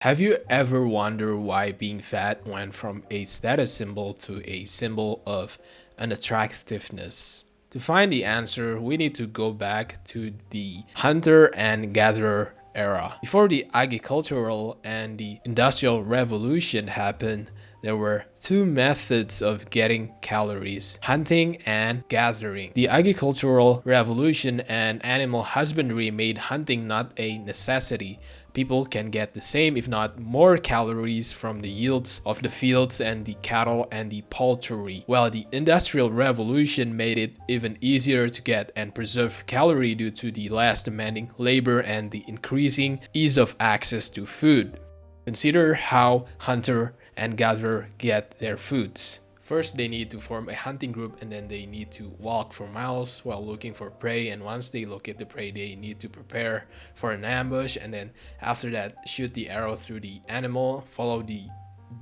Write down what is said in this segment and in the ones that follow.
Have you ever wondered why being fat went from a status symbol to a symbol of unattractiveness? To find the answer, we need to go back to the hunter and gatherer era. Before the agricultural and the industrial revolution happened, there were two methods of getting calories: hunting and gathering. The agricultural revolution and animal husbandry made hunting not a necessity. People can get the same, if not more, calories from the yields of the fields and the cattle and the poultry. While the Industrial Revolution made it even easier to get and preserve calorie due to the less demanding labor and the increasing ease of access to food. Consider how hunter and gatherer get their foods. First, they need to form a hunting group, and then they need to walk for miles while looking for prey. And once they locate the prey, they need to prepare for an ambush. And then after that, shoot the arrow through the animal, follow the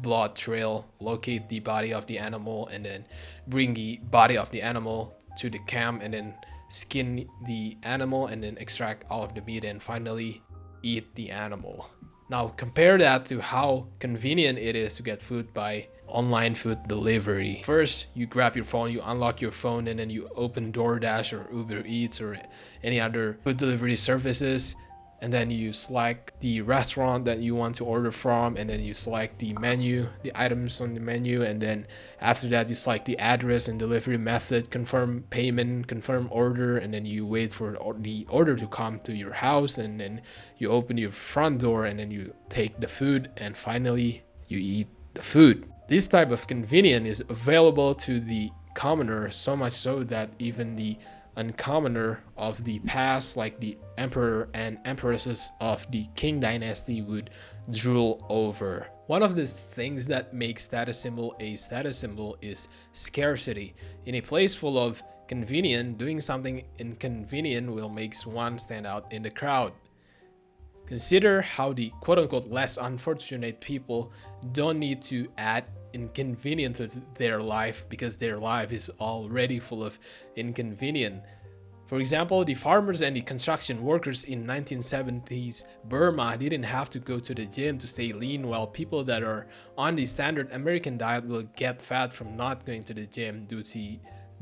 blood trail, locate the body of the animal, and then bring the body of the animal to the camp, and then skin the animal, and then extract all of the meat, and finally eat the animal. Now compare that to how convenient it is to get food by online food delivery. First, you grab your phone, you unlock your phone, and then you open DoorDash or Uber Eats or any other food delivery services, and then you select the restaurant that you want to order from, and then you select the menu, the items on the menu, and then after that you select the address and delivery method, confirm payment, confirm order, and then you wait for the order to come to your house, and then you open your front door, and then you take the food, and finally you eat the food. This type of convenience is available to the commoner, so much so that even the uncommoner of the past, like the emperor and empresses of the Qing dynasty, would drool over. One of the things that makes status symbol a status symbol is scarcity. In a place full of convenience, doing something inconvenient will make one stand out in the crowd. Consider how the quote-unquote less unfortunate people don't need to add inconvenience to their life because their life is already full of inconvenience. For example, the farmers and the construction workers in 1970s Burma didn't have to go to the gym to stay lean, while people that are on the standard American diet will get fat from not going to the gym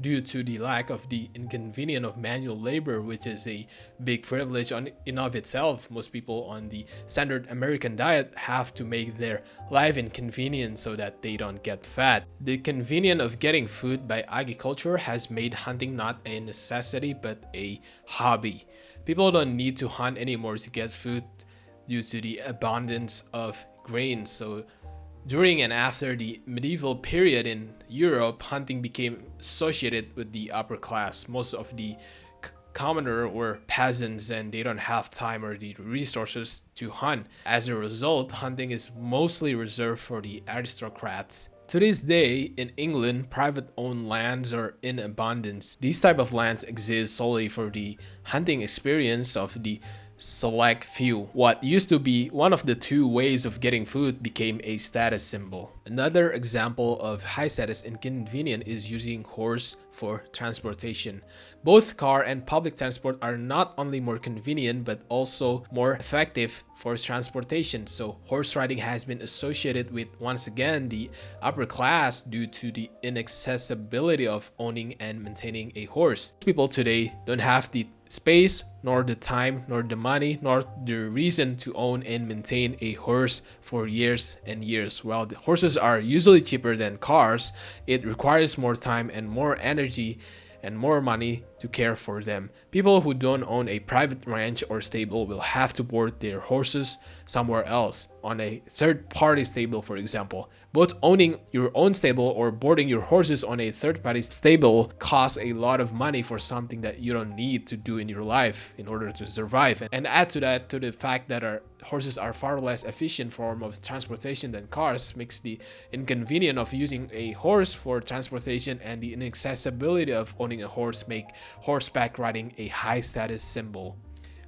due to the lack of the inconvenience of manual labor, which is a big privilege in of itself. Most people on the standard American diet have to make their life inconvenient so that they don't get fat. The convenience of getting food by agriculture has made hunting not a necessity but a hobby. People don't need to hunt anymore to get food due to the abundance of grains. So during and after the medieval period in Europe, hunting became associated with the upper class. Most of the commoner were peasants, and they don't have time or the resources to hunt. As a result, hunting is mostly reserved for the aristocrats. To this day, in England, private-owned lands are in abundance. These type of lands exist solely for the hunting experience of the select few. What used to be one of the two ways of getting food became a status symbol. Another example of high status inconvenience is using horse for transportation. Both car and public transport are not only more convenient but also more effective for transportation. So horse riding has been associated with, once again, the upper class due to the inaccessibility of owning and maintaining a horse. People today don't have the space, nor the time, nor the money, nor the reason to own and maintain a horse for years and years. While the horses are usually cheaper than cars, it requires more time and more energy and more money to care for them. People who don't own a private ranch or stable will have to board their horses somewhere else, on a third-party stable, for example. Both owning your own stable or boarding your horses on a third-party stable costs a lot of money for something that you don't need to do in your life in order to survive. And add to that, to the fact that our horses are far less efficient form of transportation than cars, makes the inconvenience of using a horse for transportation and the inaccessibility of owning a horse make horseback riding a high status symbol.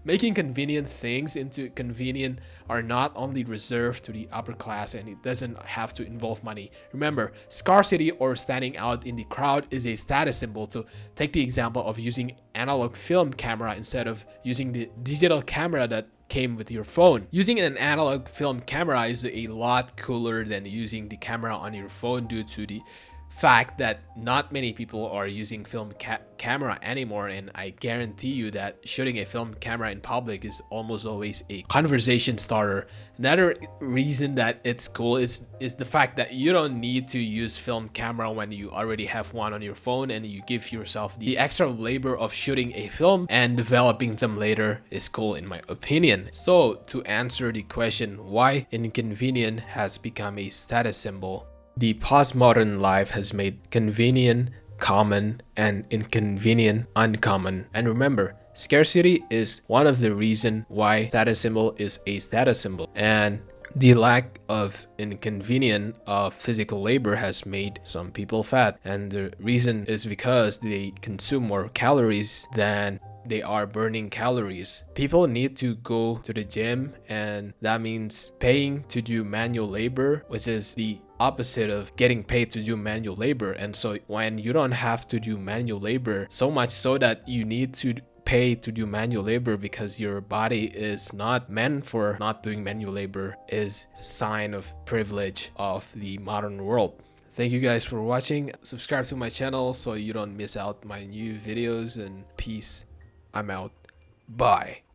Making convenient things into convenient are not only reserved to the upper class, and it doesn't have to involve money. Remember, scarcity or standing out in the crowd is a status symbol. So take the example of using analog film camera instead of using the digital camera that came with your phone. Using an analog film camera is a lot cooler than using the camera on your phone due to the fact that not many people are using film camera anymore, and I guarantee you that shooting a film camera in public is almost always a conversation starter. Another reason that it's cool is the fact that you don't need to use film camera when you already have one on your phone, and you give yourself the extra labor of shooting a film and developing them later is cool in my opinion. So to answer the question why inconvenient has become a status symbol, the postmodern life has made convenient common and inconvenient uncommon. And remember, scarcity is one of the reasons why status symbol is a status symbol. And the lack of inconvenience of physical labor has made some people fat. And the reason is because they consume more calories than they are burning calories. People need to go to the gym, and that means paying to do manual labor, which is the opposite of getting paid to do manual labor. And so when you don't have to do manual labor, so much so that you need to pay to do manual labor because your body is not meant for not doing manual labor, is sign of privilege of the modern world. Thank you guys for watching. Subscribe to my channel so you don't miss out my new videos, and peace. I'm out. Bye.